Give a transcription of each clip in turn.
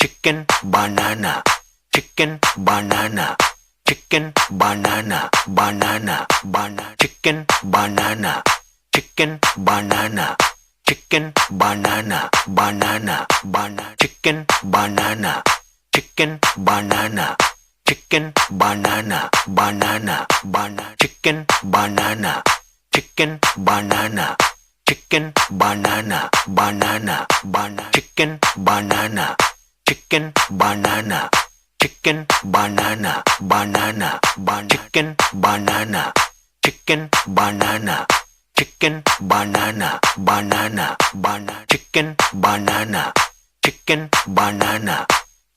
chicken banana chicken banana chicken banana banana banana chicken banana chicken banana chicken banana banana banana chicken banana chicken banana chicken banana banana banana chicken banana chicken banana chicken banana banana banana chicken banana chicken banana chicken banana banana banana chicken banana chicken banana chicken banana banana banana chicken banana chicken banana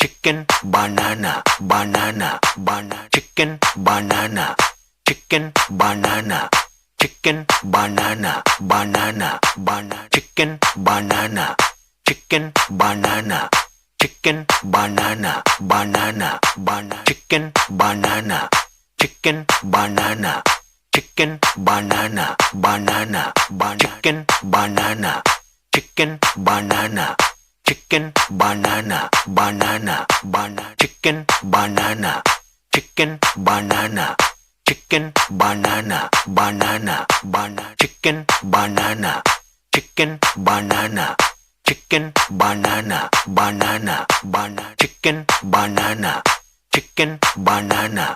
chicken banana banana banana chicken banana chicken banana chicken banana banana banana chicken banana chicken banana chicken banana banana banana chicken banana chicken banana chicken banana banana banana chicken banana chicken banana chicken banana banana banana chicken banana chicken banana chicken banana banana banana chicken banana chicken banana chicken banana banana banana chicken banana chicken banana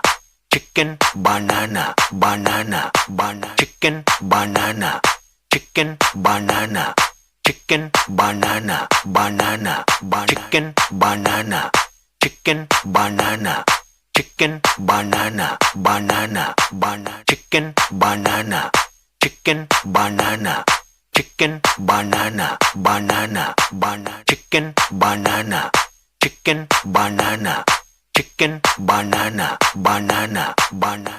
chicken banana banana banana chicken banana chicken banana chicken banana banana banana chicken banana chicken banana chicken banana banana banana chicken banana chicken banana chicken banana banana banana chicken banana chicken banana chicken banana banana banana